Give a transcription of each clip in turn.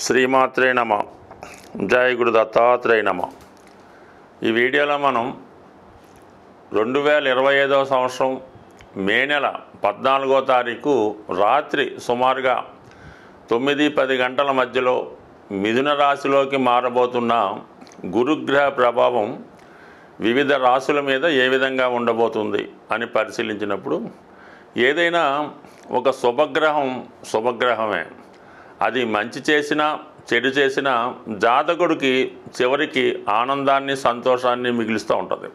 శ్రీమాత్రే నమ. జై గురు దత్తాత్రేయ నమ. ఈ వీడియోలో మనం 2025వ సంవత్సరం మే నెల 14వ తారీఖు రాత్రి సుమారుగా 9-10 గంటల మధ్యలో మిథున రాశిలోకి మారబోతున్న గురుగ్రహ ప్రభావం వివిధ రాశుల మీద ఏ విధంగా ఉండబోతుంది అని పరిశీలించినప్పుడు ఏదైనా ఒక శుభగ్రహమే, అది మంచి చేసినా చెడు చేసినా జాతకుడికి చివరికి ఆనందాన్ని సంతోషాన్ని మిగిలిస్తూ ఉంటుంది.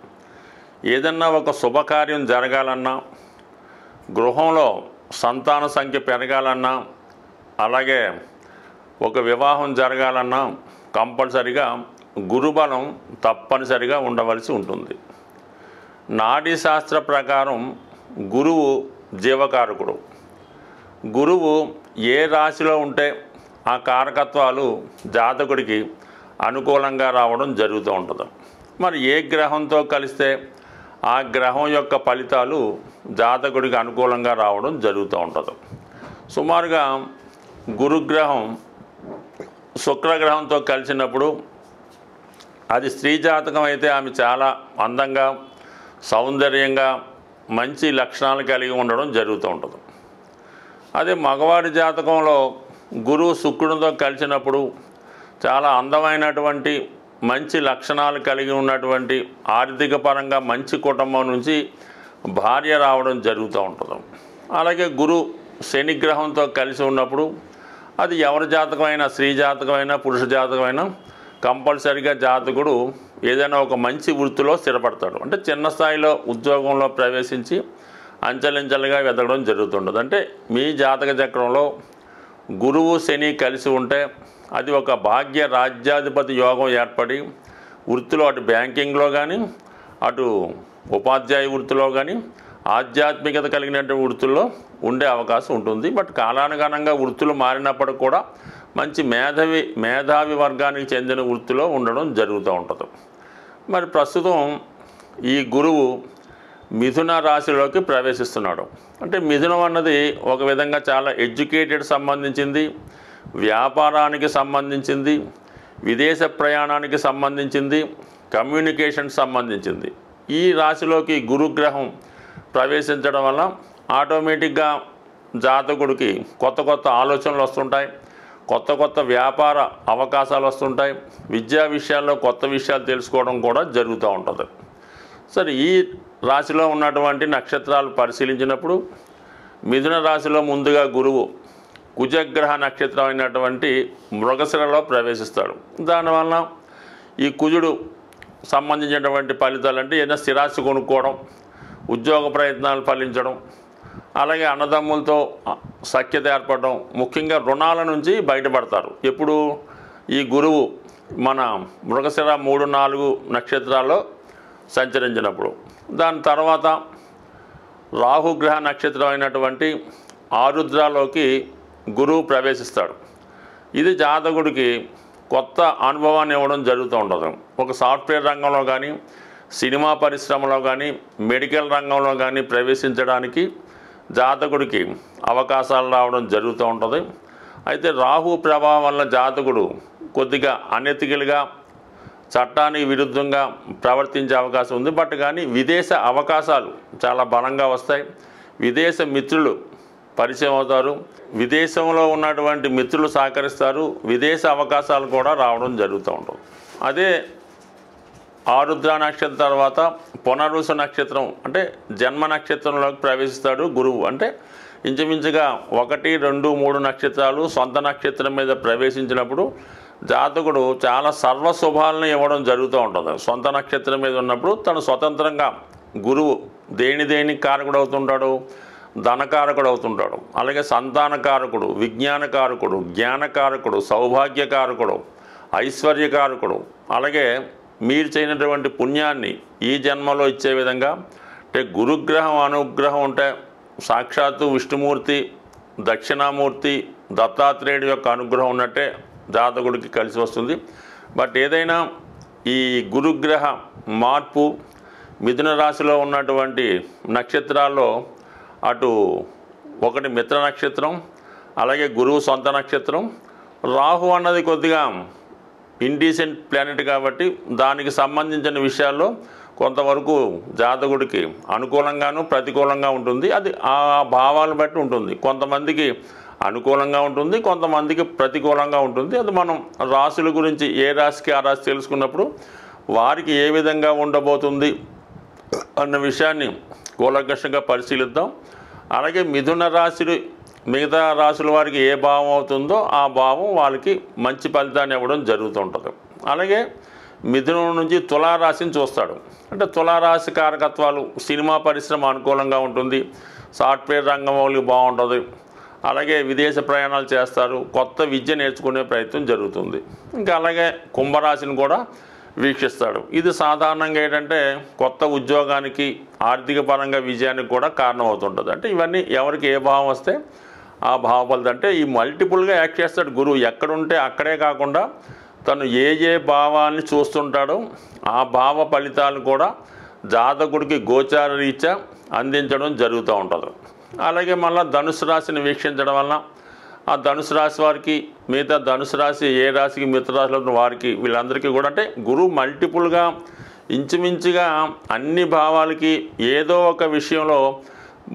ఏదన్నా ఒక శుభకార్యం జరగాలన్నా, గృహంలో సంతాన సంఖ్య పెరగాలన్నా, అలాగే ఒక వివాహం జరగాలన్నా కంపల్సరిగా గురుబలం తప్పనిసరిగా ఉండవలసి ఉంటుంది. నాడీ శాస్త్ర ప్రకారం గురువు జీవకారకుడు. గురువు ఏ రాశిలో ఉంటే ఆ కారకత్వాలు జాతకుడికి అనుకూలంగా రావడం జరుగుతూ ఉంటుంది. మరి ఏ గ్రహంతో కలిస్తే ఆ గ్రహం యొక్క ఫలితాలు జాతకుడికి అనుకూలంగా రావడం జరుగుతూ ఉంటుంది. సుమారుగా గురుగ్రహం శుక్రగ్రహంతో కలిసినప్పుడు అది స్త్రీ జాతకం అయితే ఆమె చాలా అందంగా, సౌందర్యంగా, మంచి లక్షణాలు కలిగి ఉండడం జరుగుతూ ఉంటుంది. అదే మగవాడి జాతకంలో గురువు శుక్రునితో కలిసినప్పుడు చాలా అందమైనటువంటి మంచి లక్షణాలు కలిగి ఉన్నటువంటి ఆర్థిక పరంగా మంచి కుటుంబం నుంచి భార్య రావడం జరుగుతూ ఉంటుంది. అలాగే గురు శని గ్రహంతో కలిసి ఉన్నప్పుడు అది ఎవరి జాతకమైనా, స్త్రీ జాతకమైనా, పురుష జాతకమైనా కంపల్సరిగా జాతకుడు ఏదైనా ఒక మంచి వృత్తిలో స్థిరపడతాడు. అంటే చిన్న స్థాయిలో ఉద్యోగంలో ప్రవేశించి అంచెలంచెలుగా వెతకడం జరుగుతుంటుంది. అంటే మీ జాతక చక్రంలో గురువు శని కలిసి ఉంటే అది ఒక భాగ్య రాజ్యాధిపతి యోగం ఏర్పడి వృత్తిలో అటు బ్యాంకింగ్లో కానీ, అటు ఉపాధ్యాయ వృత్తిలో కానీ, ఆధ్యాత్మికత కలిగినటువంటి వృత్తుల్లో ఉండే అవకాశం ఉంటుంది. బట్ కాలానుగుణంగా వృత్తులు మారినప్పటికి కూడా మంచి మేధావి వర్గానికి చెందిన వృత్తిలో ఉండడం జరుగుతూ ఉంటుంది. మరి ప్రస్తుతం ఈ గురువు మిథున రాశిలోకి ప్రవేశిస్తున్నాడు. అంటే మిథునం అన్నది ఒక విధంగా చాలా ఎడ్యుకేటెడ్ సంబంధించింది, వ్యాపారానికి సంబంధించింది, విదేశ ప్రయాణానికి సంబంధించింది, కమ్యూనికేషన్ సంబంధించింది. ఈ రాశిలోకి గురుగ్రహం ప్రవేశించడం వల్ల ఆటోమేటిక్గా జాతకుడికి కొత్త ఆలోచనలు వస్తుంటాయి, కొత్త వ్యాపార అవకాశాలు వస్తుంటాయి, విద్యా విషయాల్లో కొత్త విషయాలు తెలుసుకోవడం కూడా జరుగుతూ ఉంటుంది. సరే, ఈ రాశిలో ఉన్నటువంటి నక్షత్రాలు పరిశీలించినప్పుడు మిథున రాశిలో ముందుగా గురువు కుజగ్రహ నక్షత్రం అయినటువంటి మృగశిరలో ప్రవేశిస్తాడు. దానివల్ల ఈ కుజుడు సంబంధించినటువంటి ఫలితాలు అంటే ఏదైనా స్థిరాస్తి కొనుక్కోవడం, ఉద్యోగ ప్రయత్నాలు ఫలించడం, అలాగే అన్నదమ్ములతో సఖ్యత ఏర్పడడం, ముఖ్యంగా రుణాల నుంచి బయటపడతారు. ఎప్పుడు ఈ గురువు మన మృగశిర 3-4 నక్షత్రాల్లో సంచరించినప్పుడు. దాని తర్వాత రాహుగ్రహ నక్షత్రం అయినటువంటి ఆరుద్రలోకి గురువు ప్రవేశిస్తాడు. ఇది జాతకుడికి కొత్త అనుభవాన్ని ఇవ్వడం జరుగుతూ ఉంటుంది. ఒక సాఫ్ట్వేర్ రంగంలో కానీ, సినిమా పరిశ్రమలో కానీ, మెడికల్ రంగంలో కానీ ప్రవేశించడానికి జాతకుడికి అవకాశాలు రావడం జరుగుతూ ఉంటుంది. అయితే రాహు ప్రభావం వల్ల జాతకుడు కొద్దిగా అనెతికల్గా, చట్టానికి విరుద్ధంగా ప్రవర్తించే అవకాశం ఉంది. బట్ కానీ విదేశ అవకాశాలు చాలా బలంగా వస్తాయి. విదేశ మిత్రులు పరిచయం అవుతారు, విదేశంలో ఉన్నటువంటి మిత్రులు సహకరిస్తారు, విదేశ అవకాశాలు కూడా రావడం జరుగుతూ ఉంటుంది. అదే ఆరుద్ర నక్షత్రం తర్వాత పునర్వసు నక్షత్రం అంటే జన్మ నక్షత్రంలోకి ప్రవేశిస్తాడు గురువు. అంటే ఇంచుమించుగా 1, 2, 3 నక్షత్రాలు సొంత నక్షత్రం మీద ప్రవేశించినప్పుడు జాతకుడు చాలా సర్వశుభాలను ఇవ్వడం జరుగుతూ ఉంటుంది. సొంత నక్షత్రం మీద ఉన్నప్పుడు తను స్వతంత్రంగా గురువు దేనికి కారకుడు అవుతుంటాడు, ధనకారకుడు అవుతుంటాడు, అలాగే సంతానకారకుడు, విజ్ఞానకారకుడు, జ్ఞానకారకుడు, సౌభాగ్యకారకుడు, ఐశ్వర్యకారకుడు, అలాగే మీరు చేయనటువంటి పుణ్యాన్ని ఈ జన్మలో ఇచ్చే విధంగా. అంటే గురుగ్రహం అనుగ్రహం ఉంటే సాక్షాత్తు విష్ణుమూర్తి, దక్షిణామూర్తి, దత్తాత్రేయుడి యొక్క అనుగ్రహం ఉన్నట్టే జాతకుడికి కలిసి వస్తుంది. బట్ ఏదైనా ఈ గురుగ్రహ మార్పు మిథున రాశిలో ఉన్నటువంటి నక్షత్రాల్లో అటు ఒకటి మిత్ర నక్షత్రం, అలాగే గురువు సొంత నక్షత్రం, రాహు అన్నది కొద్దిగా ఇండీసెంట్ ప్లానెట్ కాబట్టి దానికి సంబంధించిన విషయాల్లో కొంతవరకు జాతకుడికి అనుకూలంగాను ప్రతికూలంగా ఉంటుంది. అది ఆ భావాలను బట్టి ఉంటుంది. కొంతమందికి అనుకూలంగా ఉంటుంది, కొంతమందికి ప్రతికూలంగా ఉంటుంది. అది మనం రాశుల గురించి ఏ రాశికి ఆ రాశి తెలుసుకున్నప్పుడు వారికి ఏ విధంగా ఉండబోతుంది అన్న విషయాన్ని కూలంకషంగా పరిశీలిద్దాం. అలాగే మిథున రాశి మిగతా రాశుల వారికి ఏ భావం అవుతుందో ఆ భావం వాళ్ళకి మంచి ఫలితాన్ని ఇవ్వడం జరుగుతుంటుంది. అలాగే మిథునం నుంచి తులారాశిని చూస్తాడు. అంటే తులారాశి కారకత్వాలు సినిమా పరిశ్రమ అనుకూలంగా ఉంటుంది, సాఫ్ట్వేర్ రంగం వాళ్ళకి బాగుంటుంది, అలాగే విదేశ ప్రయాణాలు చేస్తారు, కొత్త విద్య నేర్చుకునే ప్రయత్నం జరుగుతుంది. ఇంకా అలాగే కుంభరాశిని కూడా వీక్షిస్తాడు. ఇది సాధారణంగా ఏంటంటే కొత్త ఉద్యోగానికి ఆర్థిక పరంగా విజయానికి కూడా కారణమవుతుంటుంది. అంటే ఇవన్నీ ఎవరికి ఏ భావం వస్తే ఆ భావ ఫలితం. అంటే ఈ మల్టిపుల్గా యాక్ట్ చేస్తాడు గురువు. ఎక్కడుంటే అక్కడే కాకుండా తను ఏ భావాన్ని చూస్తుంటాడో ఆ భావ ఫలితాలు కూడా జాతకుడికి గోచార రీత్యా అందించడం జరుగుతూ ఉంటుంది. అలాగే మళ్ళీ ధనుసు రాశిని వీక్షించడం వలన ఆ ధనుసు రాశి వారికి మిగతా ధనుసు రాశి ఏ రాశికి మిగతా రాశిలో వారికి వీళ్ళందరికీ కూడా అంటే గురువు మల్టిపుల్గా ఇంచుమించుగా అన్ని భావాలకి ఏదో ఒక విషయంలో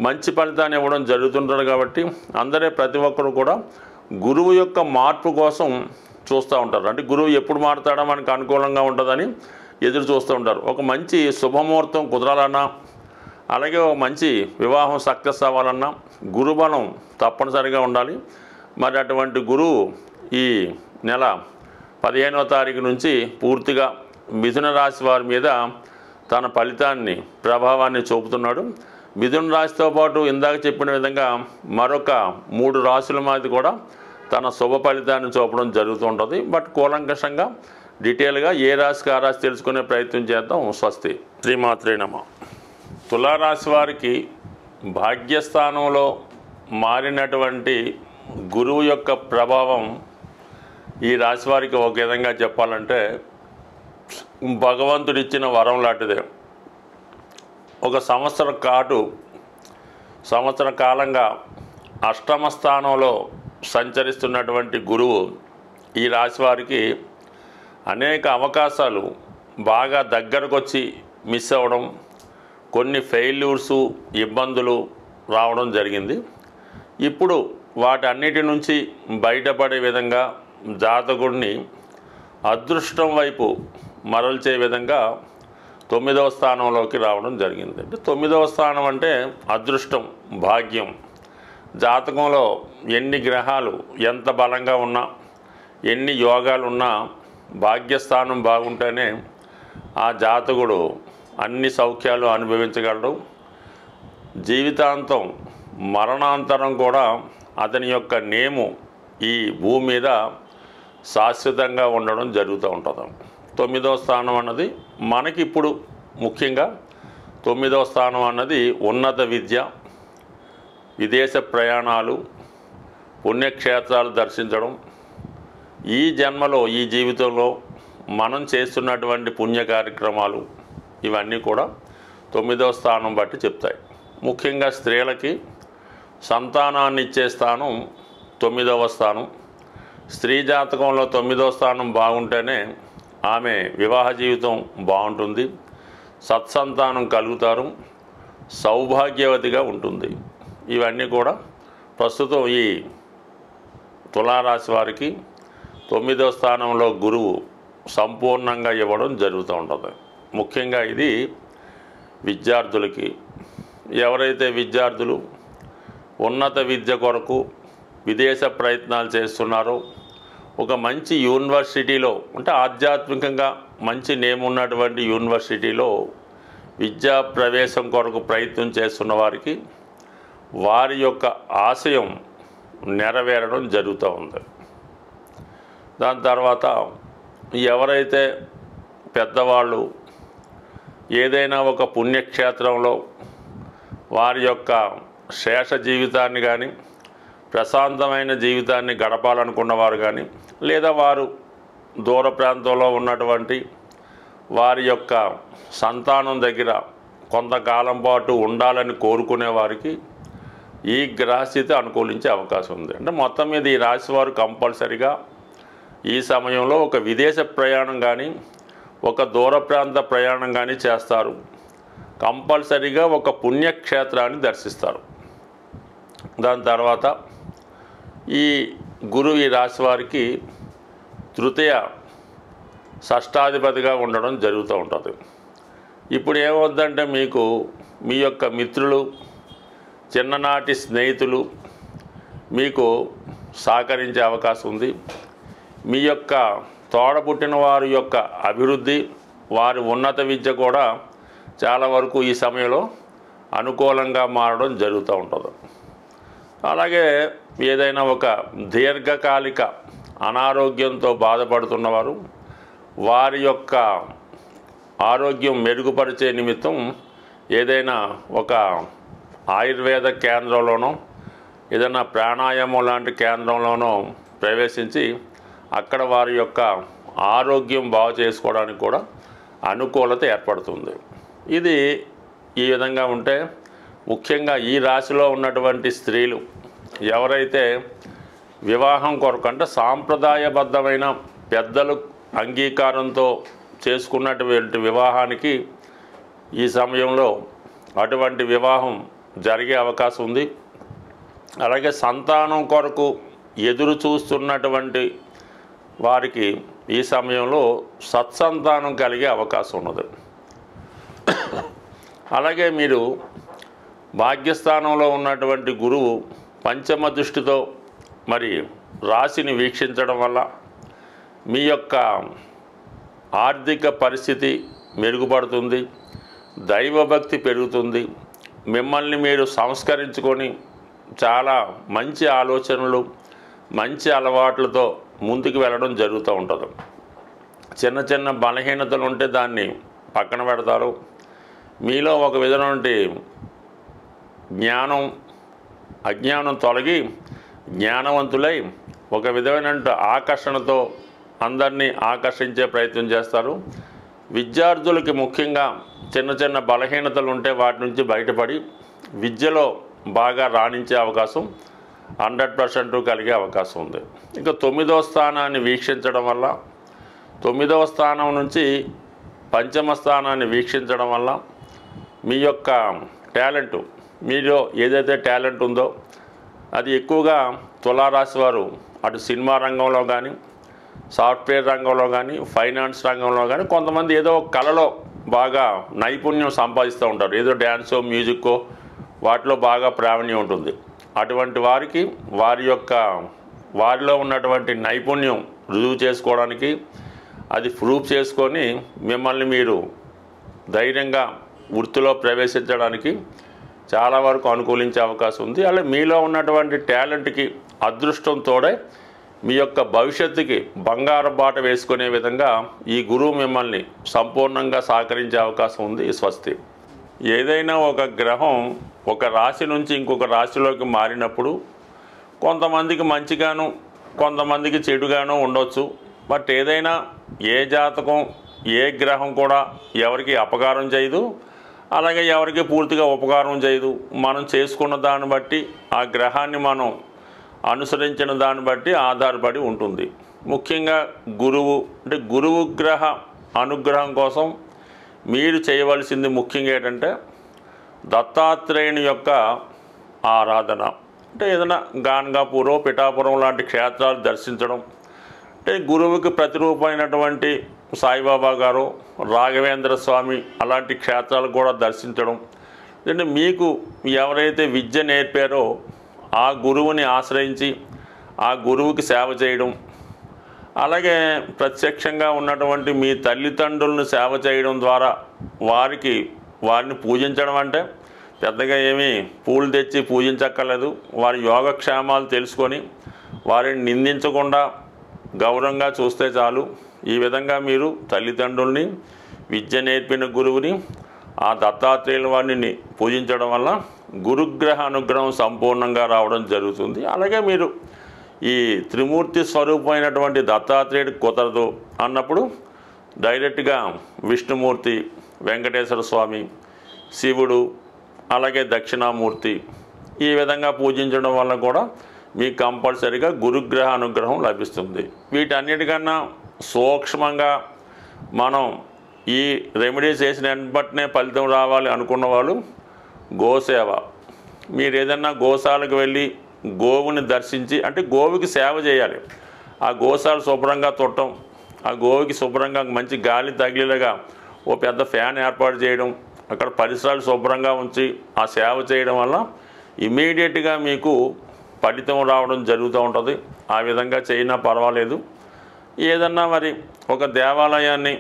మంచి ఫలితాన్ని ఇవ్వడం జరుగుతుంటాడు. కాబట్టి అందరే ప్రతి ఒక్కరు కూడా గురువు యొక్క మార్పు కోసం చూస్తూ ఉంటారు. అంటే గురువు ఎప్పుడు మారుతాడో మనకు అనుకూలంగా ఉంటుందని ఎదురు చూస్తూ ఉంటారు. ఒక మంచి శుభముహూర్తం కుదరాలన్నా, అలాగే ఒక మంచి వివాహం సక్సెస్ అవ్వాలన్నా గురుబలం తప్పనిసరిగా ఉండాలి. మరి అటువంటి గురువు ఈ నెల 15వ తారీఖు నుంచి పూర్తిగా మిథున రాశి వారి మీద తన ఫలితాన్ని ప్రభావాన్ని చూపుతున్నాడు. మిథున రాశితో పాటు ఇందాక చెప్పిన విధంగా మరొక 3 రాశుల మీద కూడా తన శుభ ఫలితాన్ని చూపడం జరుగుతూ ఉంటుంది. బట్ కూలంకషంగా డీటెయిల్గా ఏ రాశికి ఆ రాశి తెలుసుకునే ప్రయత్నం చేద్దాం. స్వస్తి. శ్రీమాత్రే నమః. తులారాశి వారికి భాగ్యస్థానంలో మారినటువంటి గురువు యొక్క ప్రభావం ఈ రాశి వారికి ఒక విధంగా చెప్పాలంటే భగవంతుడిచ్చిన వరం లాంటిదే. ఒక సంవత్సర కాలంగా అష్టమ స్థానంలో సంచరిస్తున్నటువంటి గురువు ఈ రాశి వారికి అనేక అవకాశాలు బాగా దగ్గరకు వచ్చి మిస్ అవ్వడం, కొన్ని ఫెయిల్యూర్సు ఇబ్బందులు రావడం జరిగింది. ఇప్పుడు వాటన్నిటి నుంచి బయటపడే విధంగా జాతకుడిని అదృష్టం వైపు మరల్చే విధంగా 9వ స్థానంలోకి రావడం జరిగింది. అంటే 9వ స్థానం అంటే అదృష్టం, భాగ్యం. జాతకంలో ఎన్ని గ్రహాలు ఎంత బలంగా ఉన్నా, ఎన్ని యోగాలు ఉన్నా భాగ్యస్థానం బాగుంటేనే ఆ జాతకుడు అన్ని సౌఖ్యాలు అనుభవించగలడు. జీవితాంతం మరణాంతరం కూడా అతని యొక్క నేము ఈ భూమి మీద శాశ్వతంగా ఉండడం జరుగుతూ ఉంటుంది. 9వ స్థానం అన్నది మనకి ఇప్పుడు ముఖ్యంగా 9వ స్థానం అన్నది ఉన్నత విద్య, విదేశ ప్రయాణాలు, పుణ్యక్షేత్రాలు దర్శించడం. ఈ జన్మలో ఈ జీవితంలో మనం చేస్తున్నటువంటి పుణ్య కార్యక్రమాలు ఇవన్నీ కూడా 9వ స్థానం బట్టి చెప్తాయి. ముఖ్యంగా స్త్రీలకి సంతానాన్ని ఇచ్చే స్థానం 9వ స్థానం. స్త్రీ జాతకంలో 9వ స్థానం బాగుంటేనే ఆమె వివాహ జీవితం బాగుంటుంది, సత్సంతానం కలుగుతారు, సౌభాగ్యవతిగా ఉంటుంది. ఇవన్నీ కూడా ప్రస్తుతం ఈ తులారాశి వారికి 9వ స్థానంలో గురువు సంపూర్ణంగా ఇవ్వడం జరుగుతూ ఉంటుంది. ముఖ్యంగా ఇది విద్యార్థులకి. ఎవరైతే విద్యార్థులు ఉన్నత విద్య కొరకు విదేశ ప్రయత్నాలు చేస్తున్నారో, ఒక మంచి యూనివర్సిటీలో అంటే ఆధ్యాత్మికంగా మంచి నేమ్ ఉన్నటువంటి యూనివర్సిటీలో విద్యా ప్రవేశం కొరకు ప్రయత్నం చేస్తున్న వారికి వారి యొక్క ఆశయం నెరవేరడం జరుగుతూ ఉంది. దాని తర్వాత ఎవరైతే పెద్దవాళ్ళు ఏదైనా ఒక పుణ్యక్షేత్రంలో వారి యొక్క శేష జీవితాన్ని కానీ ప్రశాంతమైన జీవితాన్ని గడపాలనుకున్నవారు కానీ, లేదా వారు దూర ప్రాంతంలో ఉన్నటువంటి వారి యొక్క సంతానం దగ్గర కొంతకాలం పాటు ఉండాలని కోరుకునే వారికి ఈ గ్రహస్థితి అనుకూలించే అవకాశం ఉంది. అంటే మొత్తం మీద ఈ రాశి వారు కంపల్సరిగా ఈ సమయంలో ఒక విదేశ ప్రయాణం కానీ ఒక దూర ప్రాంత ప్రయాణం కానీ చేస్తారు. కంపల్సరీగా ఒక పుణ్యక్షేత్రాన్ని దర్శిస్తారు. దాని తర్వాత ఈ గురువు ఈ రాశి వారికి తృతీయ షష్టాధిపతిగా ఉండడం జరుగుతూ ఉంటుంది. ఇప్పుడు ఏమవుద్దంటే మీకు మీ యొక్క మిత్రులు, చిన్ననాటి స్నేహితులు మీకు సహకరించే అవకాశం ఉంది. మీ యొక్క తోడబుట్టిన వారి యొక్క అభివృద్ధి, వారి ఉన్నత విద్య కూడా చాలా వరకు ఈ సమయంలో అనుకూలంగా మారడం జరుగుతూ ఉంటుంది. అలాగే ఏదైనా ఒక దీర్ఘకాలిక అనారోగ్యంతో బాధపడుతున్నవారు వారి యొక్క ఆరోగ్యం మెరుగుపరిచే నిమిత్తం ఏదైనా ఒక ఆయుర్వేద కేంద్రంలోనో ఏదైనా ప్రాణాయామం లాంటి కేంద్రంలోనో ప్రవేశించి అక్కడ వారి యొక్క ఆరోగ్యం బాగు చేసుకోవడానికి కూడా అనుకూలత ఏర్పడుతుంది. ఇది ఈ విధంగా ఉంటే ముఖ్యంగా ఈ రాశిలో ఉన్నటువంటి స్త్రీలు ఎవరైతే వివాహం కొరకు అంటే సాంప్రదాయబద్ధమైన పెద్దలు అంగీకారంతో చేసుకున్నటువంటి వివాహానికి ఈ సమయంలో అటువంటి వివాహం జరిగే అవకాశం ఉంది. అలాగే సంతానం కొరకు ఎదురు చూస్తున్నటువంటి వారికి ఈ సమయంలో సత్సంతానం కలిగే అవకాశం ఉన్నది. అలాగే మీరు భాగ్యస్థానంలో ఉన్నటువంటి గురువు పంచమ దృష్టితో మరి రాశిని వీక్షించడం వల్ల మీ యొక్క ఆర్థిక పరిస్థితి మెరుగుపడుతుంది, దైవభక్తి పెరుగుతుంది, మిమ్మల్ని మీరు సంస్కరించుకొని చాలా మంచి ఆలోచనలు, మంచి అలవాట్లతో ముందుకు వెళ్ళడం జరుగుతూ ఉంటుంది. చిన్న చిన్న బలహీనతలు ఉంటే దాన్ని పక్కన పెడతారు. మీలో ఒక విధమైనటువంటి అజ్ఞానం తొలగి జ్ఞానవంతులై ఒక విధమైన ఆకర్షణతో అందరినీ ఆకర్షించే ప్రయత్నం చేస్తారు. విద్యార్థులకి ముఖ్యంగా చిన్న చిన్న బలహీనతలు ఉంటే వాటి నుంచి బయటపడి విద్యలో బాగా రాణించే అవకాశం 100% కలిగే అవకాశం ఉంది. ఇక 9వ స్థానాన్ని వీక్షించడం వల్ల 9వ స్థానం నుంచి పంచమ స్థానాన్ని వీక్షించడం వల్ల మీ యొక్క టాలెంటు, మీలో ఏదైతే టాలెంట్ ఉందో అది ఎక్కువగా తులారాశి వారు అటు సినిమా రంగంలో కానీ, సాఫ్ట్వేర్ రంగంలో కానీ, ఫైనాన్స్ రంగంలో కానీ కొంతమంది ఏదో కళలో బాగా నైపుణ్యం సంపాదిస్తూ ఉంటారు. ఏదో డ్యాన్సో మ్యూజిక్కో వాటిలో బాగా ప్రావీణ్యం ఉంటుంది. అటువంటి వారికి వారిలో ఉన్నటువంటి నైపుణ్యం రుజువు చేసుకోవడానికి, అది ప్రూఫ్ చేసుకొని మిమ్మల్ని మీరు ధైర్యంగా వృత్తిలో ప్రవేశించడానికి చాలా వరకు అనుకూలించే అవకాశం ఉంది. అలాగే మీలో ఉన్నటువంటి టాలెంట్కి అదృష్టం తోడే మీ యొక్క భవిష్యత్తుకి బంగారు బాట వేసుకునే విధంగా ఈ గురువు మిమ్మల్ని సంపూర్ణంగా సహకరించే అవకాశం ఉంది. స్వస్తి. ఏదైనా ఒక గ్రహం ఒక రాశి నుంచి ఇంకొక రాశిలోకి మారినప్పుడు కొంతమందికి మంచిగాను కొంతమందికి చెడుగాను ఉండొచ్చు. బట్ ఏదైనా ఏ జాతకం ఏ గ్రహం కూడా ఎవరికి అపకారం చేయదు, అలాగే ఎవరికి పూర్తిగా ఉపకారం చేయదు. మనం చేసుకున్న దాన్ని బట్టి ఆ గ్రహాన్ని మనం అనుసరించిన దాన్ని బట్టి ఆధారపడి ఉంటుంది. ముఖ్యంగా గురువు గ్రహ అనుగ్రహం కోసం మీరు చేయవలసింది ముఖ్యంగా ఏంటంటే దత్తాత్రేయుని యొక్క ఆరాధన. అంటే ఏదైనా గాన్గాపూరో పిఠాపురం లాంటి క్షేత్రాలు దర్శించడం, అంటే గురువుకి ప్రతిరూపమైనటువంటి సాయిబాబా గారు, రాఘవేంద్ర స్వామి అలాంటి క్షేత్రాలు కూడా దర్శించడం. అంటే మీకు ఎవరైతే విద్య నేర్పారో ఆ గురువుని ఆశ్రయించి ఆ గురువుకి సేవ చేయడం, అలాగే ప్రత్యక్షంగా ఉన్నటువంటి మీ తల్లిదండ్రులను సేవ చేయడం ద్వారా వారిని పూజించడం. అంటే పెద్దగా ఏమీ పూలు తెచ్చి పూజించక్కర్లేదు. వారి యోగక్షేమాలు తెలుసుకొని వారిని నిందించకుండా గౌరవంగా చూస్తే చాలు. ఈ విధంగా మీరు తల్లిదండ్రుల్ని, విద్య నేర్పిన గురువుని, ఆ దత్తాత్రేయుల వారిని పూజించడం వల్ల గురుగ్రహ అనుగ్రహం సంపూర్ణంగా రావడం జరుగుతుంది. అలాగే మీరు ఈ త్రిమూర్తి స్వరూపమైనటువంటి దత్తాత్రేయుడు కుదరదు అన్నప్పుడు డైరెక్ట్గా విష్ణుమూర్తి, వెంకటేశ్వర స్వామి, శివుడు, అలాగే దక్షిణామూర్తి ఈ విధంగా పూజించడం వల్ల కూడా మీకు కంపల్సరీగా గురుగ్రహ అనుగ్రహం లభిస్తుంది. వీటన్నిటికన్నా సూక్ష్మంగా మనం ఈ రెమెడీస్ చేసిన వెంటనే ఫలితం రావాలి అనుకున్న వాళ్ళు గోసేవ. మీరు ఏదన్నా గోశాలకు వెళ్ళి గోవుని దర్శించి, అంటే గోవుకి సేవ చేయాలి. ఆ గోశాల శుభ్రంగా తుట్టం, ఆ గోవుకి శుభ్రంగా మంచి గాలి తగిలేలాగా ఓ పెద్ద ఫ్యాన్ ఏర్పాటు చేయడం, అక్కడ పరిసరాలు శుభ్రంగా ఉంచి ఆ సేవ చేయడం వల్ల ఇమీడియట్గా మీకు ఫలితం రావడం జరుగుతూ ఉంటుంది. ఆ విధంగా చేయినా పర్వాలేదు. ఏదన్నా మరి ఒక దేవాలయాన్ని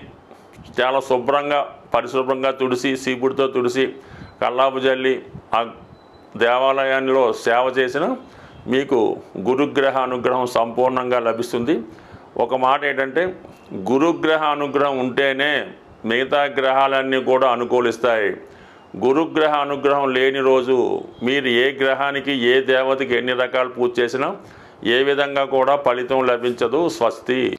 చాలా శుభ్రంగా పరిశుభ్రంగా తుడిసి, సీపుడితో తుడిసి, కల్లాపు జల్లి ఆ దేవాలయాల్లో సేవ చేసిన మీకు గురుగ్రహ అనుగ్రహం సంపూర్ణంగా లభిస్తుంది. ఒక మాట ఏంటంటే, గురుగ్రహ అనుగ్రహం ఉంటేనే మిగతా గ్రహాలన్నీ కూడా అనుకూలిస్తాయి. గురుగ్రహ అనుగ్రహం లేని రోజు మీరు ఏ గ్రహానికి ఏ దేవతకి ఎన్ని రకాల పూజ చేసినా ఏ విధంగా కూడా ఫలితం లభించదు. స్వస్తి.